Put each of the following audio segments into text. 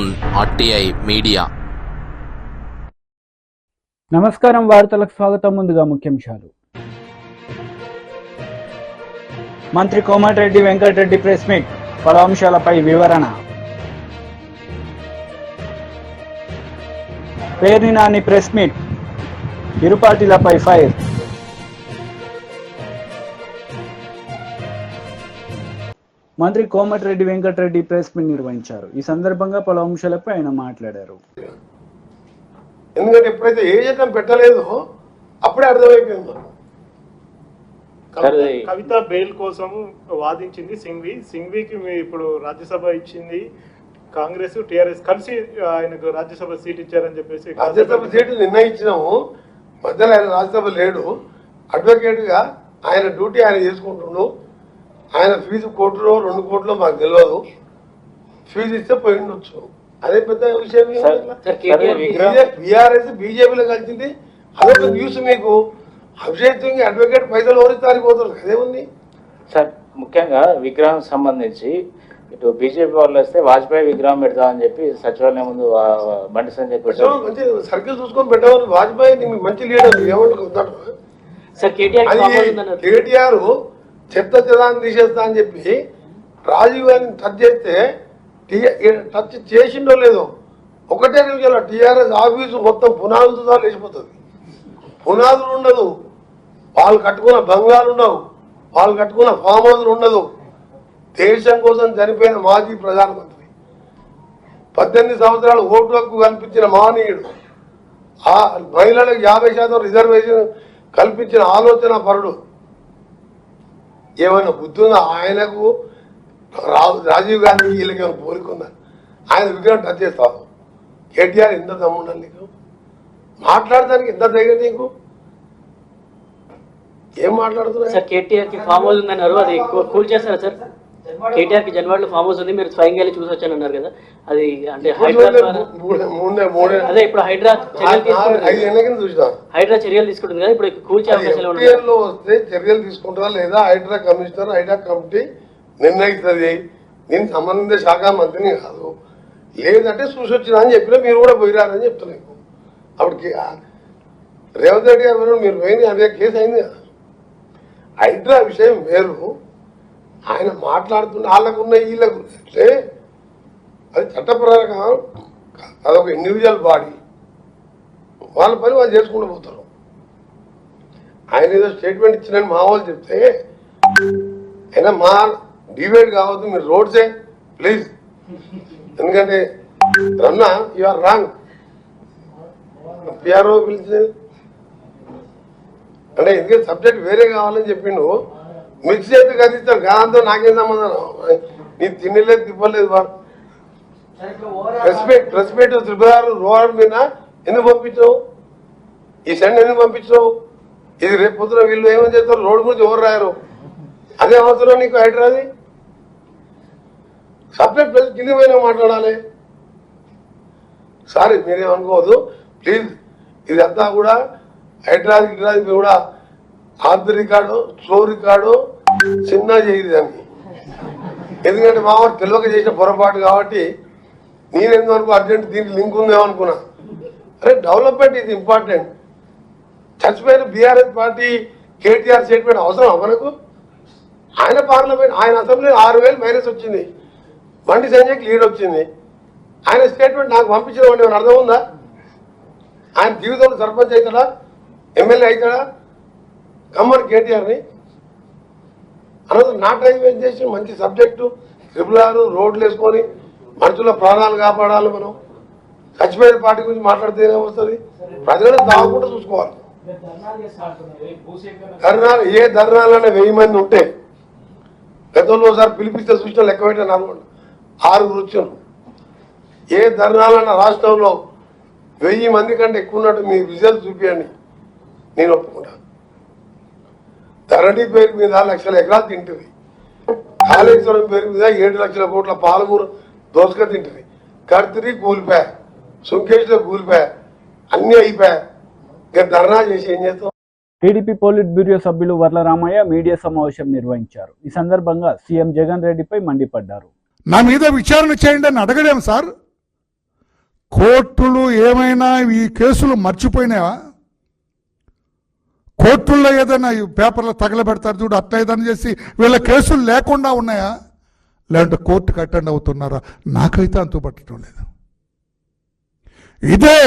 Zone RTI media. నమస్కారం, వార్తలకు స్వాగతం. ముందుగా ముఖ్యాంశాలు. మంత్రి కోమటిరెడ్డి వెంకటరెడ్డి ప్రెస్ మీట్, పలు అంశాలపై వివరణ. పేర్ని నాని ప్రెస్ మీట్, ఇరు పార్టీలపై ఫైర్. మంత్రి కోమటిరెడ్డి వెంకటరెడ్డి ప్రెస్ మీట్ నిర్వహించారు. ఈ సందర్భంగా పలు అంశాలపై ఆయన మాట్లాడారు. ఎందుకంటే ఎప్పుడైతే ఏ జీతం పెట్టలేదో అప్పుడే అర్థమైపోయింది. కవిత బెయిల్ కోసం వాదించింది సింఘ్వీకి ఇప్పుడు రాజ్యసభ ఇచ్చింది కాంగ్రెస్ టిఆర్ఎస్ కలిసి ఆయనకు రాజ్యసభ సీట్ ఇచ్చారని చెప్పేసి. రాజ్యసభ సీటు నిర్ణయించినాము, మధ్యలో ఆయన రాజ్యసభ లేడు. అడ్వకేట్ గా ఆయన డ్యూటీ ఆయన చేసుకుంటున్నాడు. ఆయన ఫీజు 1 కోటి 2 కోట్లు మాకు తెలియదు. ఫీజు ఇస్తే పోయి ఉండొచ్చు, అదే పెద్ద విషయం. బీఆర్ఎస్ బీజేపీలో కలిసింది, అదొక న్యూస్. మీకు అభిషేక్ అడ్వకేట్ పైసలు ఓరిస్తానికి పోతారు, అదేముంది సార్? ముఖ్యంగా విగ్రహం సంబంధించి ఇటు బీజేపీ వాళ్ళు వస్తే వాజ్పేయి విగ్రహం పెడతామని చెప్పి సచివాలయం ముందు బండి సంజయ్ మంచి సర్కిల్ చూసుకొని పెట్టామని. వాజ్పేయి మంచి లీడర్, ఏమంటారు కేటీఆర్ చెత్త చెదాన్ని తీసేస్తా అని చెప్పి రాజీవ్ గారిని టచ్ చేస్తే టచ్ చేసిండో లేదో ఒకటే నిమిషంలో టీఆర్ఎస్ ఆఫీసు మొత్తం పునాదులతో లేచిపోతుంది. పునాదులు ఉండదు, వాళ్ళు కట్టుకున్న బంగాలు ఉండవు, వాళ్ళు కట్టుకున్న ఫామ్ హౌస్లు ఉండదు. దేశం కోసం చనిపోయిన మాజీ ప్రధానమంత్రి, 18 సంవత్సరాలు ఓటు హక్కు కల్పించిన మహనీయుడు, ఆ మహిళలకు 50% రిజర్వేషన్ కల్పించిన ఆలోచన పరుడు. ఏమైనా బుద్ధుందా ఆయనకు? రాజీవ్ గాంధీ వీళ్ళకి పోలికుందా? ఆయన విగ్రహం టచ్ చేస్తావు. కేటీఆర్ ఎంత దమ్ముండాలి నీకు? మాట్లాడడానికి ఎంత ధైర్యం నీకు? ఏం మాట్లాడుతున్నా? కేటీఆర్ కి ఫామ్ హౌస్ ఉందన్నారు, అది కూల్ చేస్తారా సార్? కేటీఆర్ కి జన్వాడలో ఫామ్ హౌస్ ఉంది, మీరు స్వయంగా వెళ్ళి చూసి వచ్చాను అన్నారు కదా, అది అంటే అదే ఇప్పుడు హైడ్రా చర్యలు తీసుకుంటుంది కదా, ఇప్పుడు కూల్చే అవకాశాలు వస్తే చర్యలు తీసుకుంటారా లేదా హైడ్రా కమిషనర్ హైడ్రా కమిటీ నిర్ణయిస్తుంది. నేను సంబంధిత శాఖ మంత్రిని కాదు, లేదంటే చూసి వచ్చినా అని చెప్పినా మీరు కూడా పోయిరారని చెప్తున్నాను. అప్పటికి రేవంత్ రెడ్డి గారు మీరు పోయింది, అదే కేసు అయింది కదా. హైడ్రా విషయం వేరు, ఆయన మాట్లాడుతున్న వాళ్ళకున్న వీళ్ళకు అంటే అది చట్టప్రకారం అదొక ఇండివిజువల్ బాడీ, వాళ్ళ పని వాళ్ళు చేసుకుంటూ పోతారు. ఆయన ఏదో స్టేట్మెంట్ ఇచ్చినని మా వాళ్ళు చెప్తే అయినా మా డిబేట్ కావద్దు, మీరు రోడ్సే ప్లీజ్. ఎందుకంటే రన్నా యు ఆర్ రాంగ్. పిఆర్ఓ పిలిచేది అంటే ఎందుకంటే సబ్జెక్ట్ వేరే కావాలని చెప్పిండు. మిక్స్ అయితే కదిస్తాడు, దాంతో నాకేం సంబంధం? నీ తినలేదు తిప్పలేదు. రెస్పెక్ట్ రోడ్ మీద ఎందుకు పంపించావు? ఈ సెండ్ ఎందుకు పంపించావు? ఇది రేపు పొద్దున వీళ్ళు ఏమని చేస్తారు? రోడ్డు గురించి ఎవరు రాయరు, అదే అవసరం నీకు హైడ్రాది? సబ్జెక్ట్ కింద పోయినా మాట్లాడాలి. సారీ మీరేమనుకోవద్దు ప్లీజ్. ఇదంతా కూడా హైడ్రాది కూడా off the record, slow record చిన్న చేయదు దాన్ని. ఎందుకంటే మా వాడు తెలియక చేసిన పొరపాటు కాబట్టి నేనెందుకు అర్జెంట్ దీనికి లింక్ ఉందేమో అనుకున్నా. అరే డెవలప్మెంట్ ఇది ఇంపార్టెంట్. చచ్చిపోయిన బీఆర్ఎస్ పార్టీ కేటీఆర్ స్టేట్మెంట్ అవసరం మనకు? ఆయన పార్లమెంట్, ఆయన అసెంబ్లీ 6,000 మైనస్ వచ్చింది, బండి సంజయ్కి లీడ్ వచ్చింది. ఆయన స్టేట్మెంట్ నాకు పంపించడం అంటే ఏమైనా అర్థం ఉందా? ఆయన జీవితంలో సర్పంచ్ అవుతాడా, ఎమ్మెల్యే అవుతాడా? కమ్మని కేటీఆర్ని అనదు. నా టైం వేస్ట్ చేసి మంచి సబ్జెక్టు ట్రిపుల్ రోడ్లు వేసుకొని మనుషుల ప్రాణాలు కాపాడాలి. మనం చచ్చిపోయిన పార్టీ గురించి మాట్లాడితేనే వస్తుంది. ప్రజలను తాగకుండా చూసుకోవాలి. ధర్నాలు ఏ ధర్నాలనే 1000 మంది ఉంటే గతంలో ఒకసారి పిలిపిస్తే చూసిన లెక్క పెట్టాను అనుకోండి, 6 వచ్చాను. ఏ ధర్నాలన్న రాష్ట్రంలో 1000 మంది కంటే ఎక్కువ ఉన్నట్టు మీ రిజల్ట్ చూపించండి, నేను ఒప్పుకుంటాను. ధరణి పేరు మీద 1,00,000 ఎకరాలు తింటుంది, కాళేశ్వరం పేరు మీద 7 లక్షల కోట్ల పాలమూరు దోసుక తింటుంది. కర్తిరి కూలిపోయా, సుంకేష్లో కూలిపోయా, అన్నీ అయిపోయా. ఇక ధర్నా చేసి ఏం చేస్తాం? టీడీపీ పోలిట్ బ్యూరో సభ్యులు వర్లరామయ్య మీడియా సమావేశం నిర్వహించారు. ఈ సందర్భంగా సీఎం జగన్ రెడ్డిపై మండిపడ్డారు. నా మీద విచారణ చేయండి అని అడగలేము సార్. కోర్టులు ఏమైనా ఈ కేసులు మర్చిపోయినాయా? కోర్టుల్లో ఏదైనా ఈ పేపర్లో తగలబెడతారు చూడు, అట్లా ఏదైనా చేసి వీళ్ళ కేసులు లేకుండా ఉన్నాయా? లేదంటే కోర్టుకి అటెండ్ అవుతున్నారా? నాకైతే అంతుపట్టడం లేదు. ఇదే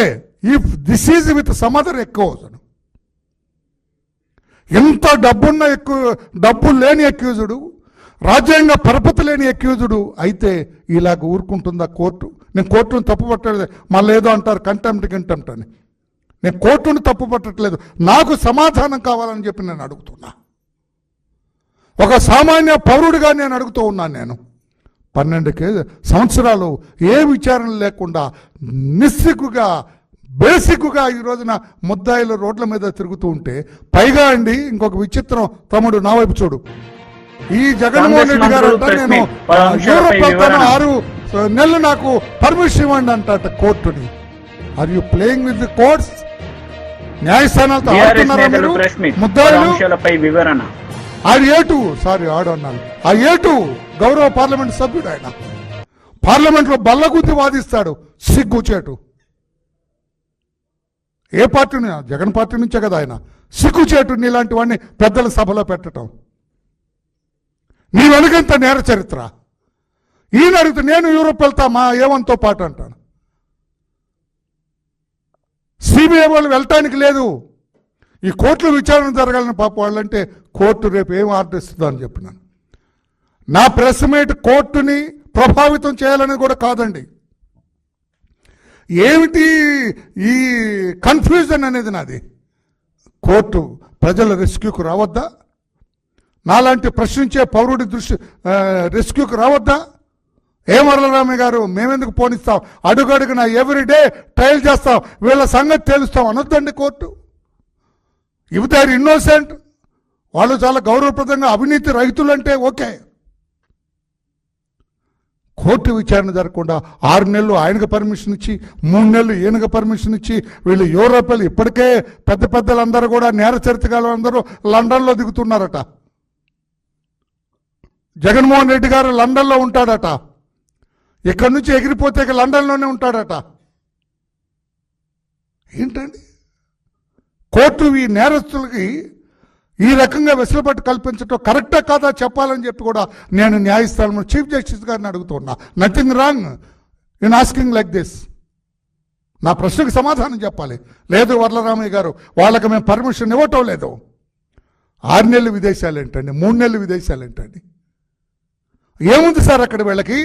if this is with some other ఎక్కువ ఎంత డబ్బున్న డబ్బు లేని అక్యూజుడు, రాజ్యాంగ పరపతి లేని అక్యూజుడు అయితే ఇలాగ ఊరుకుంటుందా కోర్టు? నేను కోర్టును తప్పు పట్టలేదు, మళ్ళీ ఏదో అంటారు కంటెంప్ట్ అని. నేను కోర్టును తప్పు పట్టట్లేదు, నాకు సమాధానం కావాలని చెప్పి నేను అడుగుతున్నా. ఒక సామాన్య పౌరుడిగా నేను అడుగుతూ ఉన్నాను. నేను 12 సంవత్సరాలు ఏ విచారణ లేకుండా నిస్సిగ్గుగా బేసిక్గా ఈ రోజున ముద్దాయిలు రోడ్ల మీద తిరుగుతూ ఉంటే, పైగా అండి ఇంకొక విచిత్రం, తమ్ముడు నా వైపు చూడు, ఈ జగన్మోహన్ రెడ్డి గారు నేను యూరోప్ వెళ్తాను 6 నెలలు నాకు పర్మిషన్ ఇవ్వండి అంట కోర్టుని. Are you playing with the courts? న్యాయస్థానాలతో ఆడుతున్నారా మీరు? ముద్దాయిలు ఆడన్నాను. ఆ ఏటు గౌరవ పార్లమెంట్ సభ్యుడు, ఆయన పార్లమెంట్లో బల్లగుద్ది వాదిస్తాడు, సిగ్గుచేటు. ఏ పార్టీ? జగన్ పార్టీ నుంచే కదా ఆయన. సిగ్గుచేటు నీలాంటి వాడిని పెద్దల సభలో పెట్టడం. నీ వెనుకంత నేర చరిత్ర. ఈయన అడిగితే నేను యూరోప్ వెళ్తా మా ఏవంతో పాటు అంటాను. సిబిఐ వాళ్ళు వెళ్ళటానికి లేదు, ఈ కోర్టులో విచారణ జరగాలని పాప వాళ్ళంటే కోర్టు రేపు ఏం ఆర్డర్ ఇస్తుందో అని చెప్పినాను. నా ప్రెస్ మీట్ కోర్టుని ప్రభావితం చేయాలని కూడా కాదండి. ఏమిటి ఈ కన్ఫ్యూజన్ అనేది నాది? కోర్టు ప్రజల రెస్క్యూకు రావద్దా? నాలాంటి ప్రశ్నించే పౌరుడి రెస్క్యూకు రావద్దా? వరలరామయ్య గారు మేమెందుకు పోనిస్తాం, అడుగడుగున ఎవ్రీడే ట్రయల్ చేస్తాం, వీళ్ళ సంగతి తేలుస్తాం అనొద్దండి court. If they are innocent, వాళ్ళు చాలా గౌరవప్రదంగా అవినీతి రహితులంటే ఓకే. కోర్టు విచారణ జరగకుండా 6 నెలలు ఆయనకు పర్మిషన్ ఇచ్చి 3 నెలలు ఈయనకు పర్మిషన్ ఇచ్చి వీళ్ళు యూరోపియన్లు ఇప్పటికే పెద్దలందరూ కూడా నేర చరిత్రలు అందరూ లండన్లో దిగుతున్నారట. జగన్మోహన్ రెడ్డి గారు లండన్లో ఉంటాడట, ఇక్కడి నుంచి ఎగిరిపోతే లండన్లోనే ఉంటాడట. ఏంటండి కోర్టు ఈ నేరస్తులకి ఈ రకంగా వెసులుబాటు కల్పించడం కరెక్టా కాదా చెప్పాలని చెప్పి కూడా నేను న్యాయస్థానంలో చీఫ్ జస్టిస్ గారిని అడుగుతున్నా. Nothing wrong in asking like this. నా ప్రశ్నకు సమాధానం చెప్పాలి. లేదు వరలరామయ్య గారు, వాళ్ళకి మేము పర్మిషన్ ఇవ్వటం లేదు. 6 నెలలు విదేశాలు ఏంటండి, 3 నెలలు విదేశాలు ఏంటండి? ఏముంది సార్ అక్కడ వీళ్ళకి?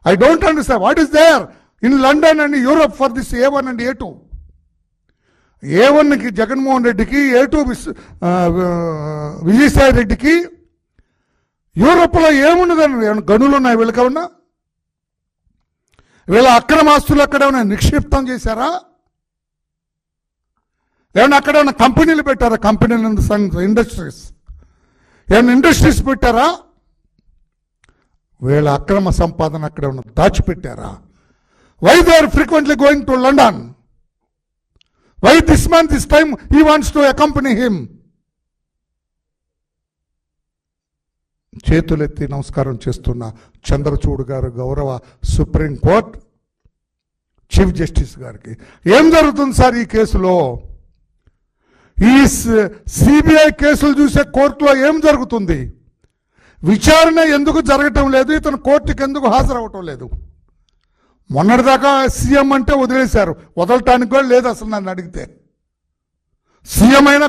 I don't understand what is there in London and Europe for this A1 and A2. A1కి జగన్మోహన్ రెడ్డికి, A2 విజయసాయి రెడ్డికి యూరోప్లో ఏమున్నదండి? గనులు ఉన్నాయి వీళ్ళకి? ఏమన్నా వీళ్ళ అక్రమాస్తులు అక్కడ ఏమైనా నిక్షిప్తం చేశారా? ఏమన్నా అక్కడ ఏమైనా కంపెనీలు పెట్టారా? కంపెనీలు ఇండస్ట్రీస్ ఏమైనా ఇండస్ట్రీస్ పెట్టారా? వీళ్ళ అక్రమ సంపాదన అక్కడ ఏమైనా దాచిపెట్టారా? Why they are frequently going to London? Why this man this time he wants to accompany him? చేతులెత్తి నమస్కారం చేస్తున్న చంద్రచూడ్ గారు, గౌరవ సుప్రీంకోర్టు చీఫ్ జస్టిస్ గారికి, ఏం జరుగుతుంది సార్ ఈ కేసులో? ఈ సిబిఐ కేసులు చూసే కోర్టులో ఏం జరుగుతుంది? విచారణ ఎందుకు జరగటం లేదు? ఇతను కోర్టుకి ఎందుకు హాజరవటం లేదు? మొన్నటిదాకా సీఎం అంటే వదిలేశారు, వదలటానికి కూడా లేదు అసలు నన్ను అడిగితే. సీఎం అయినా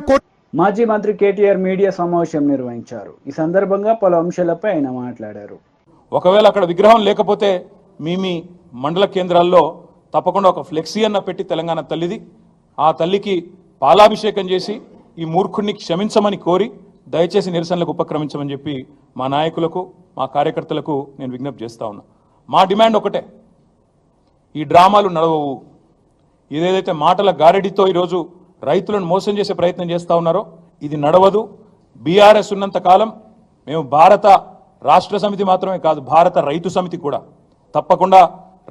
మాజీ మంత్రి కేటీఆర్ మీడియా సమావేశం నిర్వహించారు. ఈ సందర్భంగా పలు అంశాలపై ఆయన మాట్లాడారు. ఒకవేళ అక్కడ విగ్రహం లేకపోతే మీ మండల కేంద్రాల్లో తప్పకుండా ఒక ఫ్లెక్సీ అన్న పెట్టి తెలంగాణ తల్లిది, ఆ తల్లికి పాలాభిషేకం చేసి ఈ మూర్ఖుడిని క్షమించమని కోరి దయచేసి నిరసనలకు ఉపక్రమించమని చెప్పి మా నాయకులకు, మా కార్యకర్తలకు నేను విజ్ఞప్తి చేస్తా ఉన్నా. మా డిమాండ్ ఒకటే, ఈ డ్రామాలు నడవవు. ఇదేదైతే మాటల గారడితో ఈరోజు రైతులను మోసం చేసే ప్రయత్నం చేస్తూ ఉన్నారో ఇది నడవదు. బీఆర్ఎస్ ఉన్నంత కాలం మేము భారత రాష్ట్ర సమితి మాత్రమే కాదు, భారత రైతు సమితి కూడా తప్పకుండా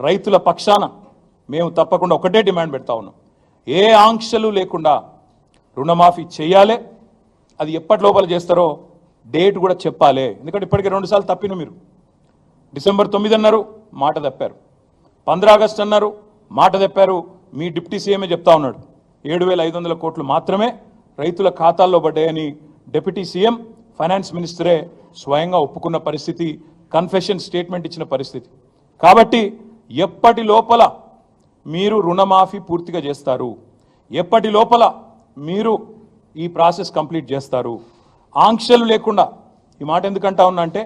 రైతుల పక్షాన మేము తప్పకుండా ఒకటే డిమాండ్ పెడతా ఉన్నాం. ఏ ఆంక్షలు లేకుండా రుణమాఫీ చేయాలి. అది ఎప్పటి లోపల చేస్తారో డేట్ కూడా చెప్పాలి. ఎందుకంటే ఇప్పటికే 2 సార్లు తప్పిన మీరు. డిసెంబర్ 9 అన్నారు, మాట తప్పారు. 15 ఆగస్టు అన్నారు, మాట చెప్పారు. మీ డిప్యూటీ సీఎంఏ చెప్తా ఉన్నాడు 7,500 కోట్లు మాత్రమే రైతుల ఖాతాల్లో పడ్డాయని డిప్యూటీ సీఎం ఫైనాన్స్ మినిస్టరే స్వయంగా ఒప్పుకున్న పరిస్థితి, కన్ఫెషన్ స్టేట్మెంట్ ఇచ్చిన పరిస్థితి. కాబట్టి ఎప్పటి లోపల మీరు రుణమాఫీ పూర్తిగా చేస్తారు, ఎప్పటి లోపల మీరు ఈ ప్రాసెస్ కంప్లీట్ చేస్తారు, ఆంక్షలు లేకుండా. ఈ మాట ఎందుకంటా ఉన్నా అంటే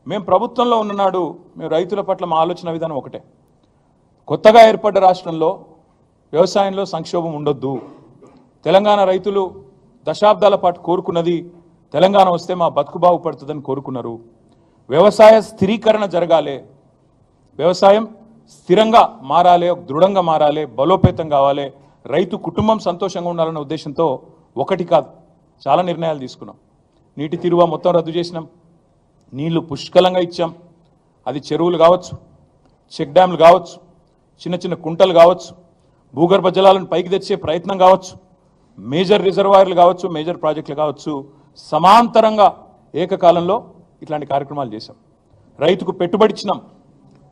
మేము ప్రభుత్వంలో ఉన్ననాడు మేము రైతుల పట్ల మా ఆలోచన విధానం ఒకటే. కొత్తగా ఏర్పడ్డ రాష్ట్రంలో వ్యవసాయంలో సంక్షోభం ఉండొద్దు. తెలంగాణ రైతులు దశాబ్దాల పాటు కోరుకున్నది తెలంగాణ వస్తే మా బతుకు బాగుపడుతుందని కోరుకున్నారు. వ్యవసాయ స్థిరీకరణ జరగాలి, వ్యవసాయం స్థిరంగా మారాలి, దృఢంగా మారాలి, బలోపేతం కావాలి, రైతు కుటుంబం సంతోషంగా ఉండాలన్న ఉద్దేశంతో ఒకటి కాదు చాలా నిర్ణయాలు తీసుకున్నాం. నీటి తీరువ మొత్తం రద్దు చేసినాం, నీళ్లు పుష్కలంగా ఇచ్చాం. అది చెరువులు కావచ్చు, చెక్ డ్యామ్లు కావచ్చు, చిన్న చిన్న కుంటలు కావచ్చు, భూగర్భ జలాలను పైకి తెచ్చే ప్రయత్నం కావచ్చు, మేజర్ రిజర్వాయర్లు కావచ్చు, మేజర్ ప్రాజెక్టులు కావచ్చు, సమాంతరంగా ఏకకాలంలో ఇట్లాంటి కార్యక్రమాలు చేశాం. రైతుకు పెట్టుబడి ఇచ్చినాం.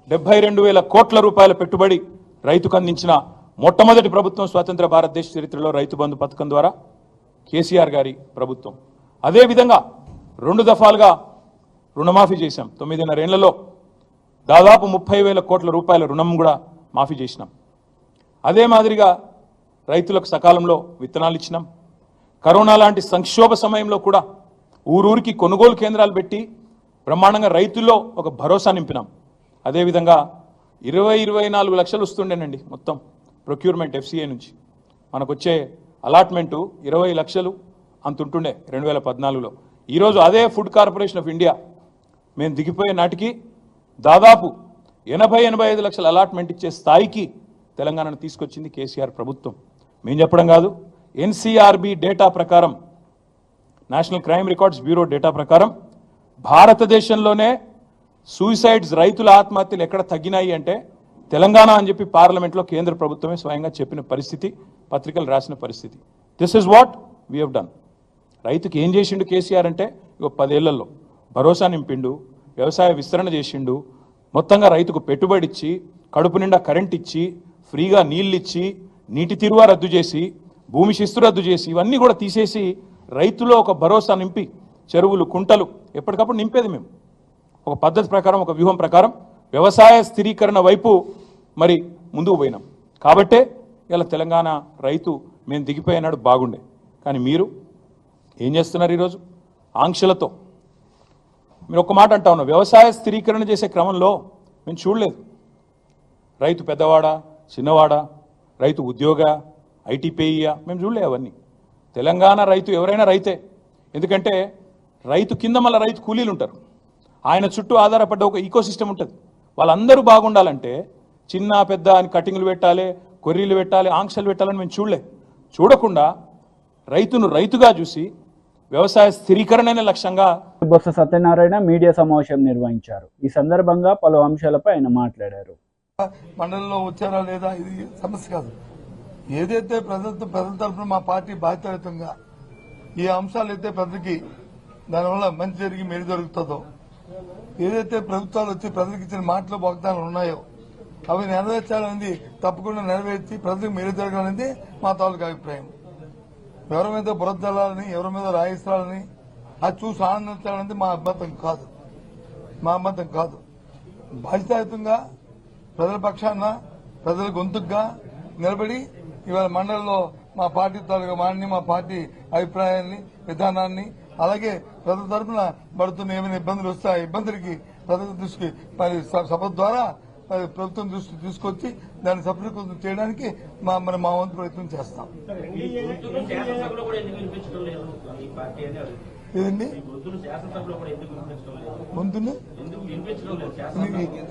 72,000 కోట్ల రూపాయల పెట్టుబడి రైతుకు అందించిన మొట్టమొదటి ప్రభుత్వం స్వతంత్ర భారతదేశ చరిత్రలో రైతు బంధు పథకం ద్వారా కేసీఆర్ గారి ప్రభుత్వం. అదేవిధంగా 2 దఫాలుగా రుణమాఫీ చేశాం. 9.5 ఏళ్లలో దాదాపు 30,000 కోట్ల రూపాయల రుణం కూడా మాఫీ చేసినాం. అదే మాదిరిగా రైతులకు సకాలంలో విత్తనాలు ఇచ్చినాం. కరోనా లాంటి సంక్షోభ సమయంలో కూడా ఊరూరికి కొనుగోలు కేంద్రాలు పెట్టి బ్రహ్మాండంగా రైతుల్లో ఒక భరోసా నింపినాం. అదేవిధంగా 24 లక్షలు వస్తుండేనండి మొత్తం ప్రొక్యూర్మెంట్ FCA నుంచి. మనకు వచ్చే అలాట్మెంటు 20 లక్షలు అంత ఉంటుండే 2014లో. ఈరోజు అదే ఫుడ్ కార్పొరేషన్ ఆఫ్ ఇండియా మేము దిగిపోయే నాటికి దాదాపు 80-85 లక్షల అలాట్మెంట్ ఇచ్చే స్థాయికి తెలంగాణను తీసుకొచ్చింది కేసీఆర్ ప్రభుత్వం. మేము చెప్పడం కాదు, NCRB డేటా ప్రకారం, national crime records bureau data ప్రకారం భారతదేశంలోనే సూసైడ్స్, రైతుల ఆత్మహత్యలు ఎక్కడ తగ్గినాయి అంటే తెలంగాణ అని చెప్పి పార్లమెంట్లో కేంద్ర ప్రభుత్వమే స్వయంగా చెప్పిన పరిస్థితి, పత్రికలు రాసిన పరిస్థితి. This is what we have done. రైతుకి ఏం చేసిండు కేసీఆర్ అంటే 10 ఏళ్లలో భరోసా నింపిండు, వ్యవసాయ విస్తరణ చేసిండు, మొత్తంగా రైతుకు పెట్టుబడి ఇచ్చి, కడుపు నిండా కరెంట్ ఇచ్చి, ఫ్రీగా నీళ్ళు ఇచ్చి, నీటి తీరువా రద్దు చేసి, భూమి శిస్తు రద్దు చేసి, ఇవన్నీ కూడా తీసేసి రైతులో ఒక భరోసా నింపి, చెరువులు కుంటలు ఎప్పటికప్పుడు నింపేది మేము. ఒక పద్ధతి ప్రకారం, ఒక వ్యూహం ప్రకారం వ్యవసాయ స్థిరీకరణ వైపు మరి ముందుకు పోయినాం. కాబట్టే ఇలా తెలంగాణ రైతు మేము దిగిపోయినాడు బాగుండే. కానీ మీరు ఏం చేస్తున్నారు ఈరోజు? ఆంక్షలతో. మీరు ఒక మాట అంటా ఉన్నారు, వ్యవసాయ స్థిరీకరణ చేసే క్రమంలో మేము చూడలేదు రైతు పెద్దవాడా చిన్నవాడా, రైతు ఉద్యోగ ITPIయా, మేము చూడలేదు అవన్నీ. తెలంగాణ రైతు ఎవరైనా రైతే. ఎందుకంటే రైతు కింద మళ్ళీ రైతు కూలీలు ఉంటారు, ఆయన చుట్టూ ఆధారపడ్డ ఒక ఈకోసిస్టమ్ ఉంటుంది. వాళ్ళందరూ బాగుండాలంటే చిన్న పెద్ద అని కటింగ్లు పెట్టాలి, కొర్రీలు పెట్టాలి, ఆంక్షలు పెట్టాలని మేము చూడకుండా రైతును రైతుగా చూసి వ్యవసాయ స్థిరీకరణనే లక్ష్యంగా బొత్స సత్యనారాయణ మీడియా సమావేశం నిర్వహించారు. ఈ సందర్భంగా పలు అంశాలపై ఆయన మాట్లాడారు. మండలిలో వచ్చారా లేదా ఇది సమస్య కాదు. ఏదైతే ప్రజల తరఫున మా పార్టీ బాధ్యతయుతంగా ఈ అంశాలు అయితే ప్రజలకి దానివల్ల మంచి జరిగి మేలు జరుగుతుందో, ఏదైతే ప్రభుత్వాలు వచ్చి ప్రజలకు ఇచ్చిన మాటలు వాగ్దానాలు ఉన్నాయో అవి నెరవేర్చాలనేది తప్పకుండా నెరవేర్చి ప్రజలకు మేలు జరగాలనేది మా తాలూకు అభిప్రాయం. ఎవరి మీద బురద జల్లాలని, ఎవరి మీద రాయిస్తాలని, అది చూసి ఆనందించాలనేది మా అబద్ధం కాదు. బాధ్యతాయుతంగా ప్రజల పక్షాన, ప్రజల గొంతుగా నిలబడి ఇవాళ మండలిలో మా పార్టీ తాలూకా మాన్ని, మా పార్టీ అభిప్రాయాన్ని, విధానాన్ని, అలాగే ప్రజల తరఫున పడుతున్న ఏమైనా ఇబ్బందులు వస్తే ఆ ఇబ్బందులకి ప్రజల దృష్టికి మరి సభ ద్వారా ప్రభుత్వం దృష్టి తీసుకొచ్చి దాన్ని సఫలీకృతం చేయడానికి మా వంతు ప్రయత్నం చేస్తాం. ఏదండి గొంతుని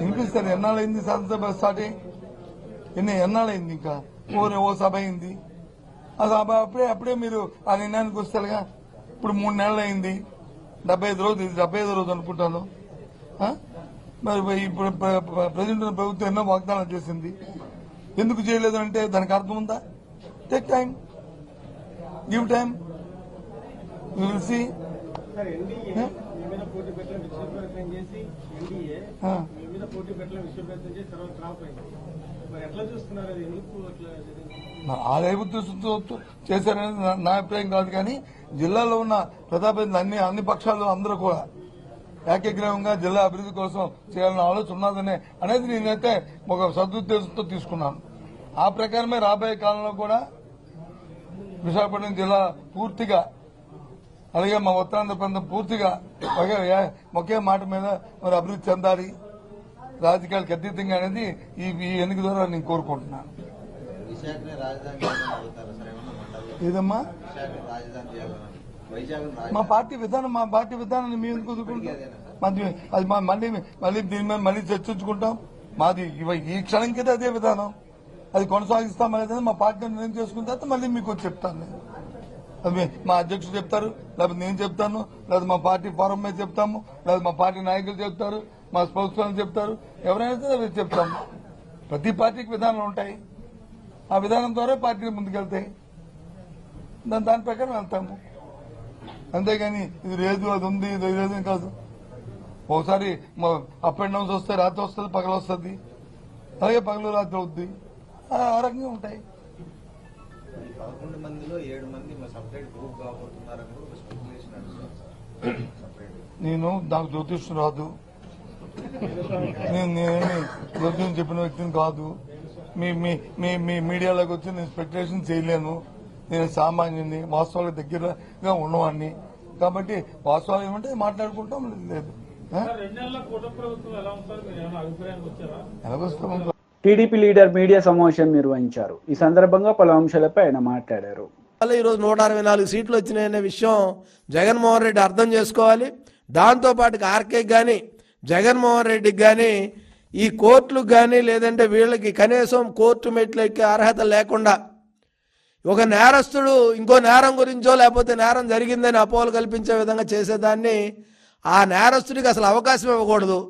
వినిపిస్తారు? ఎన్నాళ్ళైంది శాసనసభ స్టార్ట్ అయ్యి? ఎన్నాళ్ళైంది? ఇంకా ఓ సభ అయింది. ఆ సభ అప్పుడే మీరు ఆ నిర్ణయానికి వస్తారుగా. ఇప్పుడు 3 నెలలు అయింది, 75 రోజు అనుకుంటాను. మరి ఇప్పుడు ప్రజెంట్ ప్రభుత్వం ఎన్నో వాగ్దానాలు చేసింది. ఎందుకు చేయలేదు అంటే దానికి అర్థం ఉందా? Take time, give time, you will see. ఆ ఉద్దేశంతో చేశారనేది నా అభిప్రాయం కాదు. కానీ జిల్లాలో ఉన్న ప్రజాప్రతినిధులు అన్ని పక్షాలు అందరూ కూడా ఏకగ్రీవంగా జిల్లా అభివృద్ధి కోసం చేయాలన్న ఆలోచన ఉన్నదనే అనేది నేనైతే ఒక సదుద్దేశంతో తీసుకున్నాను. ఆ ప్రకారమే రాబోయే కాలంలో కూడా విశాఖపట్నం జిల్లా పూర్తిగా, అలాగే మా ఉత్తరాంధ్ర ప్రాంతం పూర్తిగా ఒకే మాట మీద మరి అభివృద్ధి చెందాలి, రాజకీయాలకు అతీతంగా అనేది ఈ ఎన్నిక ద్వారా నేను కోరుకుంటున్నాను. ఏదమ్మా మా పార్టీ విధానాన్ని మేము ఎందుకు కుదురుకుంటాం? అది మళ్ళీ దీని మీద మళ్ళీ చర్చించుకుంటాం. మాది ఈ క్షణంకైతే అదే విధానం, అది కొనసాగిస్తాం అనేది మా పార్టీ నిర్ణయం చేసుకున్న తర్వాత మళ్ళీ మీకు వచ్చి చెప్తాను నేను. అది మా అధ్యక్షుడు చెప్తారు, లేకపోతే నేను చెప్తాను, లేదా మా పార్టీ ఫోరం మీద చెప్తాము, లేదా మా పార్టీ నాయకులు చెప్తారు, మా స్పోక్స్ పర్సన్ చెప్తారు, ఎవరైనా అవి చెప్తాము. ప్రతి పార్టీకి విధానాలు ఉంటాయి, ఆ విధానం ద్వారా పార్టీలు ముందుకెళ్తాయి, దాని ప్రకారం వెళ్తాము. అంతేగాని ఇది లేదు, అది ఉంది, ఇది లేదు కాదు. ఒకసారి అప్ అండ్ డౌన్స్ వస్తాయి, రాత్రి వస్తుంది, పగలు వస్తుంది, అలాగే పగలు రాత్రి అవుద్ది, ఆ రకంగా ఉంటాయి. 11 మందిలో 7 మంది సపరేట్ గ్రూప్ కాబోతున్నారని ఒక స్పెక్యులేషన్. నేను నాకు జ్యోతిష్యం రాదు, నేనేమి జ్యోతిష్యం చెప్పిన వ్యక్తిని కాదు. మీ మీడియాలోకి వచ్చి నేను స్పెక్యులేషన్ చేయలేను. నేను సామాన్యుని, వాస్తవాలకు దగ్గరగా ఉన్నవాడిని. కాబట్టి వాస్తవాలు ఏమంటే మాట్లాడుకుంటాం. లేదు ఎలాగొస్తాం. టీడీపీ లీడర్ మీడియా సమావేశం నిర్వహించారు. ఈ సందర్భంగా పలు అంశాలపై ఆయన మాట్లాడారు. ఈరోజు 164 సీట్లు వచ్చినాయనే విషయం జగన్మోహన్ రెడ్డి అర్థం చేసుకోవాలి. దాంతోపాటు ఆర్కేకి కానీ జగన్మోహన్ రెడ్డికి కానీ ఈ కోర్టులకు కానీ లేదంటే వీళ్ళకి కనీసం కోర్టు మెట్లు ఎక్కే అర్హత లేకుండా ఒక నేరస్తుడు ఇంకో నేరం గురించో లేకపోతే నేరం జరిగిందని అపోహలు కల్పించే విధంగా చేసేదాన్ని ఆ నేరస్తుడికి అసలు అవకాశం ఇవ్వకూడదు.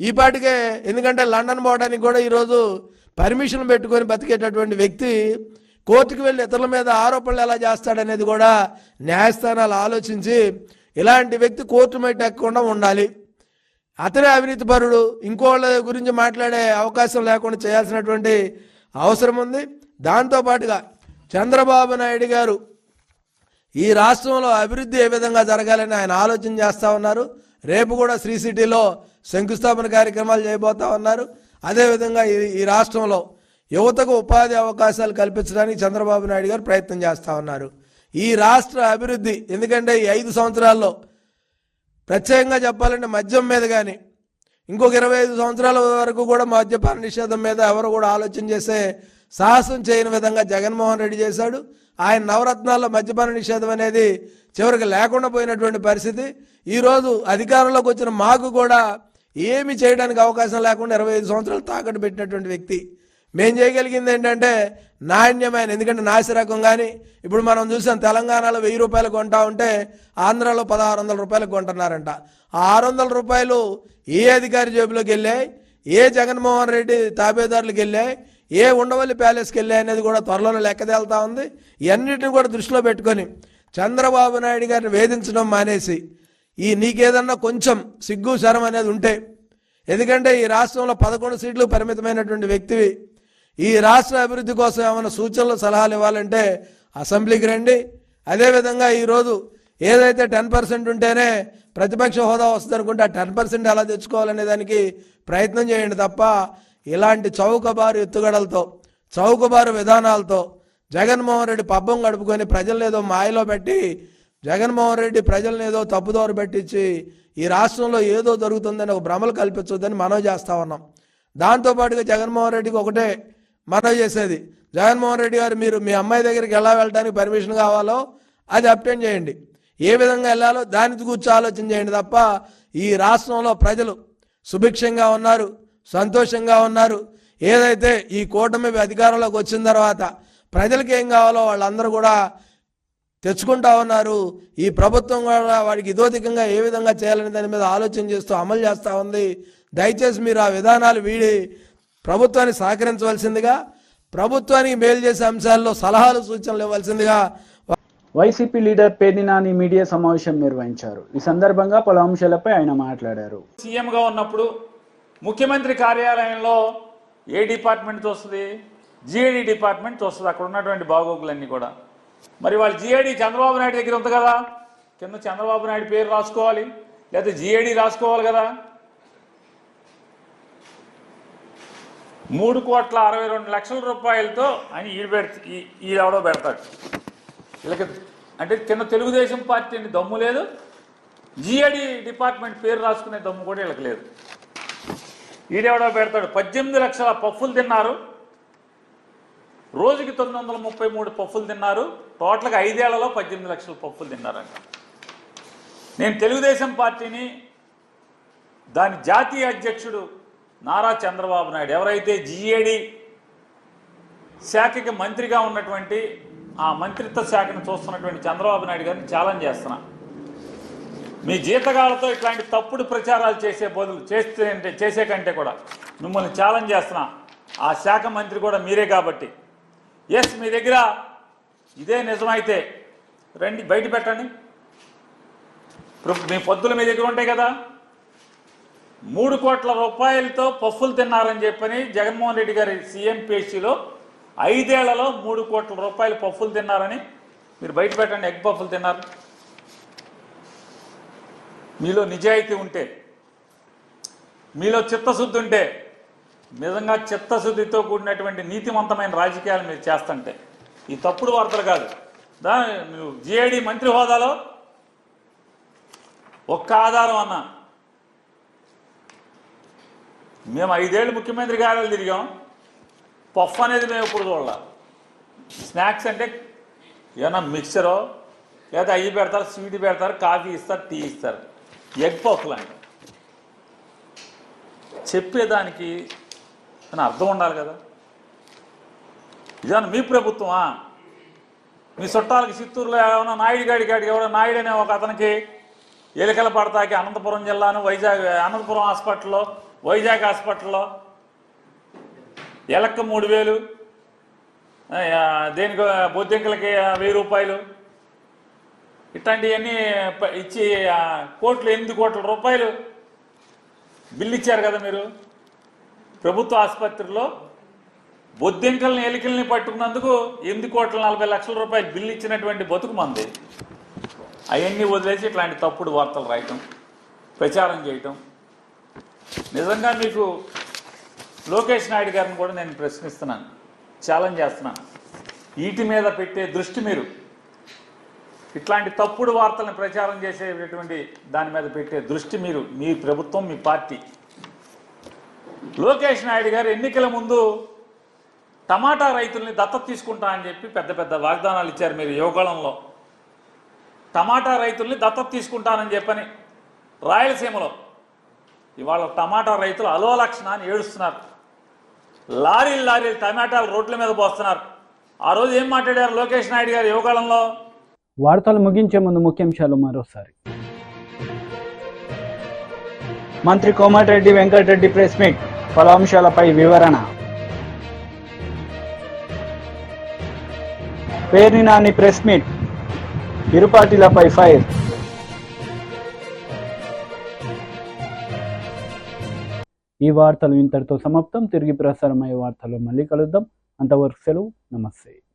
ఈ పాటికే ఎందుకంటే లండన్ పోవడానికి కూడా ఈరోజు పర్మిషన్ పెట్టుకొని బతికేటటువంటి వ్యక్తి కోర్టుకు వెళ్ళి ఇతరుల మీద ఆరోపణలు ఎలా చేస్తాడనేది కూడా న్యాయస్థానాలు ఆలోచించి ఇలాంటి వ్యక్తి కోర్టు మెట్టు ఎక్కకుండా ఉండాలి. అతనే అవినీతిపరుడు, ఇంకోళ్ళ గురించి మాట్లాడే అవకాశం లేకుండా చేయాల్సినటువంటి అవసరం ఉంది. దాంతోపాటుగా చంద్రబాబు నాయుడు గారు ఈ రాష్ట్రంలో అభివృద్ధి ఏ విధంగా జరగాలని ఆయన ఆలోచన చేస్తూ ఉన్నారు. రేపు కూడా శ్రీ సిటీలో శంకుస్థాపన కార్యక్రమాలు చేయబోతా ఉన్నారు. అదేవిధంగా ఈ రాష్ట్రంలో యువతకు ఉపాధి అవకాశాలు కల్పించడానికి చంద్రబాబు నాయుడు గారు ప్రయత్నం చేస్తూ ఉన్నారు. ఈ రాష్ట్ర అభివృద్ధి ఎందుకంటే ఈ 5 సంవత్సరాల్లో ప్రత్యేకంగా చెప్పాలంటే మద్యం మీద కానీ ఇంకొక 25 సంవత్సరాల వరకు కూడా మద్యపాన నిషేధం మీద ఎవరు కూడా ఆలోచన చేసే సాహసం చేయని విధంగా జగన్మోహన్ రెడ్డి చేశాడు. ఆయన నవరత్నాల్లో మద్యపాన నిషేధం అనేది చివరికి లేకుండా పోయినటువంటి పరిస్థితి. ఈరోజు అధికారంలోకి వచ్చిన మాకు కూడా ఏమి చేయడానికి అవకాశం లేకుండా 25 సంవత్సరాలు తాకట్టు పెట్టినటువంటి వ్యక్తి. మేము చేయగలిగింది ఏంటంటే నాణ్యమైన, ఎందుకంటే నాసిరకం కానీ ఇప్పుడు మనం చూసాం తెలంగాణలో 1000 రూపాయలు కొంటా ఉంటే ఆంధ్రాలో 1600 రూపాయలకు కొంటున్నారంట. ఆ 600 రూపాయలు ఏ అధికారి జేబులోకి వెళ్ళాయి, ఏ జగన్మోహన్ రెడ్డి తాబేదారులకు వెళ్ళాయి, ఏ ఉండవల్లి ప్యాలెస్కి వెళ్ళాయి అనేది కూడా త్వరలోనే లెక్క తేలుతా ఉంది. ఇవన్నిటిని కూడా దృష్టిలో పెట్టుకొని చంద్రబాబు నాయుడు గారిని వేధించడం మానేసి నీకేదన్నా కొంచెం సిగ్గు శరం అనేది ఉంటే, ఎందుకంటే ఈ రాష్ట్రంలో 11 సీట్లు పరిమితమైనటువంటి వ్యక్తివి, ఈ రాష్ట్ర అభివృద్ధి కోసం ఏమైనా సూచనలు సలహాలు ఇవ్వాలంటే అసెంబ్లీకి రండి. అదేవిధంగా ఈరోజు ఏదైతే 10% ఉంటేనే ప్రతిపక్ష హోదా వస్తుంది అనుకుంటే ఆ 10% ఎలా తెచ్చుకోవాలనే దానికి ప్రయత్నం చేయండి తప్ప ఇలాంటి చౌకబారు ఎత్తుగడలతో చౌకబారు విధానాలతో జగన్మోహన్ రెడ్డి పబ్బం గడుపుకొని ప్రజలను ఏదో మాయలో పెట్టి జగన్మోహన్ రెడ్డి ప్రజలను ఏదో తప్పుదోవ పెట్టించి ఈ రాష్ట్రంలో ఏదో జరుగుతుందని ఒక భ్రమలు కల్పించొద్దని మనవి చేస్తా ఉన్నాం. దాంతోపాటుగా జగన్మోహన్ రెడ్డికి ఒకటే మనవి చేసేది, జగన్మోహన్ రెడ్డి గారు మీరు మీ అమ్మాయి దగ్గరికి ఎలా వెళ్ళడానికి పర్మిషన్ కావాలో అది అప్టైన్ చేయండి, ఏ విధంగా వెళ్ళాలో దాని గురించి ఆలోచన చేయండి తప్ప ఈ రాష్ట్రంలో ప్రజలు సుభిక్షంగా ఉన్నారు, సంతోషంగా ఉన్నారు. ఏదైతే ఈ కూటమి అధికారంలోకి వచ్చిన తర్వాత ప్రజలకు ఏం కావాలో వాళ్ళందరూ కూడా తెచ్చుకుంటా ఉన్నారు. ఈ ప్రభుత్వం కూడా వాడికి ఇదోధికంగా ఏ విధంగా చేయాలనే దాని మీద ఆలోచన చేస్తూ అమలు చేస్తూ ఉంది. దయచేసి మీరు ఆ విధానాలు వీడి ప్రభుత్వాన్ని సహకరించవలసిందిగా, ప్రభుత్వానికి మేలు చేసే అంశాల్లో సలహాలు సూచనలు ఇవ్వాల్సిందిగా YCP leader Perni Nani media సమావేశం నిర్వహించారు. ఈ సందర్భంగా పలు అంశాలపై ఆయన మాట్లాడారు. సీఎంగా ఉన్నప్పుడు ముఖ్యమంత్రి కార్యాలయంలో ఏ డిపార్ట్మెంట్ చూస్తుంది? జిఐడి డిపార్ట్మెంట్ చూస్తుంది అక్కడ ఉన్నటువంటి బాగోగులన్నీ కూడా. మరి వాళ్ళు జిఐడి చంద్రబాబు నాయుడు దగ్గర ఉంది కదా, కింద చంద్రబాబు నాయుడు పేరు రాసుకోవాలి, లేకపోతే జిఐడి రాసుకోవాలి కదా. 3,62,00,000 రూపాయలతో అని ఈడెవడో పెడతాడు వీళ్ళకి. అంటే కింద తెలుగుదేశం పార్టీ అని దమ్ము లేదు, జిఐడి డిపార్ట్మెంట్ పేరు రాసుకునే దమ్ము కూడా వీళ్ళకి లేదు. ఈడెవడో పెడతాడు 18 లక్షల పఫ్ఫులు తిన్నారు, రోజుకి 933 పఫ్ఫులు తిన్నారు, టోటల్గా 5 ఏళ్లలో 18 లక్షల పఫ్ఫులు తిన్నారంట. నేను తెలుగుదేశం పార్టీని దాని జాతీయ అధ్యక్షుడు నారా చంద్రబాబు నాయుడు, ఎవరైతే జిఏడి శాఖకి మంత్రిగా ఉన్నటువంటి ఆ మంత్రిత్వ శాఖను చూస్తున్నటువంటి చంద్రబాబు నాయుడు గారిని ఛాలెంజ్ చేస్తున్నా. మీ జీతగాళ్లతో ఇట్లాంటి తప్పుడు ప్రచారాలు చేసే కంటే కూడా మిమ్మల్ని ఛాలెంజ్ చేస్తున్నా. ఆ శాఖ మంత్రి కూడా మీరే కాబట్టి, ఎస్ మీ దగ్గర ఇదే నిజమైతే రండి బయట పెట్టండి. మీ పొద్దులు మీ దగ్గర ఉంటాయి కదా. 3 కోట్ల రూపాయలతో పఫ్ఫులు తిన్నారని చెప్పని జగన్మోహన్ రెడ్డి గారి సీఎం పేషీలో 5 ఏళ్లలో 3 కోట్ల రూపాయలు పఫ్ఫులు తిన్నారని మీరు బయట పెట్టండి. ఎగ్ పఫ్ఫులు తిన్నారు. మీలో నిజాయితీ ఉంటే, మీలో చిత్తశుద్ధి ఉంటే, నిజంగా చిత్తశుద్ధితో కూడినటువంటి నీతివంతమైన రాజకీయాలు మీరు చేస్తుంటే ఈ తప్పుడు వార్తలు కాదు. మీరు జిఐడి మంత్రి హోదాలో ఒక్క ఆధారం అన్నా, మేము 5 ఏళ్ళు ముఖ్యమంత్రి గారు తిరిగాం, పఫ్ అనేది మేము ఎప్పుడు చూడాల. స్నాక్స్ అంటే ఏమన్నా మిక్చరో లేదా అయ్యి పెడతారు, స్వీట్ పెడతారు, కాఫీ ఇస్తారు, టీ ఇస్తారు. ఎగ్ పఫ్లు అంటే చెప్పేదానికి అర్థం ఉండాలి కదా. ఇదేమన్నా మీ ప్రభుత్వమా? మీ చుట్టాలకి చిత్తూరులో ఏమన్నా నాయుడు గాడికి ఎవడో నాయుడు అనే ఒక అతనికి ఎలికల పడతాకి అనంతపురం జిల్లాను అనంతపురం హాస్పిటల్లో, వైజాగ్ హాస్పిటల్లో ఎలక్క 3,000, దేనికి బొద్దింకలకి 1000 రూపాయలు, ఇట్లాంటివన్నీ ఇచ్చి 8 కోట్ల రూపాయలు బిల్లు ఇచ్చారు కదా మీరు. ప్రభుత్వ ఆసుపత్రిలో బొద్దింకల్ని ఎలికల్ని పట్టుకున్నందుకు 8,40,00,000 రూపాయలు బిల్లు ఇచ్చినటువంటి బతుకు మంది. అవన్నీ వదిలేసి ఇట్లాంటి తప్పుడు వార్తలు రాయటం, ప్రచారం చేయటం. నిజంగా మీకు లోకేష్ నాయుడు గారిని కూడా నేను ప్రశ్నిస్తున్నాను, ఛాలెంజ్ చేస్తున్నాను. వీటి మీద పెట్టే దృష్టి, మీరు ఇట్లాంటి తప్పుడు వార్తలను ప్రచారం చేసేటటువంటి దాని మీద పెట్టే దృష్టి మీరు, మీ ప్రభుత్వం, మీ పార్టీ. లోకేష్ నాయుడు గారు ఎన్నికల ముందు టమాటా రైతుల్ని దత్తత తీసుకుంటా అని చెప్పి పెద్ద పెద్ద వాగ్దానాలు ఇచ్చారు. మీరు యువకాలంలో టమాటా రైతుల్ని దత్తత తీసుకుంటానని చెప్పని రాయలసీమలో ఇవాళ టమాటా రైతులు అలోలక్షణ అని ఏడుస్తున్నారు. లారీలు టమాటాలు రోడ్ల మీద పోస్తున్నారు. ఆ రోజు ఏం మాట్లాడారు లోకేష్ నాయుడు గారు యువకాలంలో? వార్తలు ముగించే ముందు ముఖ్యాంశాలు మరోసారి. మంత్రి కోమటిరెడ్డి వెంకటరెడ్డి ప్రెస్ మీట్, పలు అంశాలపై వివరణ. పేర్ని నాని ప్రెస్ మీట్, ఇరు పార్టీలపై ఫైర్. ఈ వార్తలు ఇంతటితో సమాప్తం. తిరిగి ప్రసారమయ్యే వార్తలు మళ్ళీ కలుద్దాం. అంతవరకు సెలవు. నమస్తే.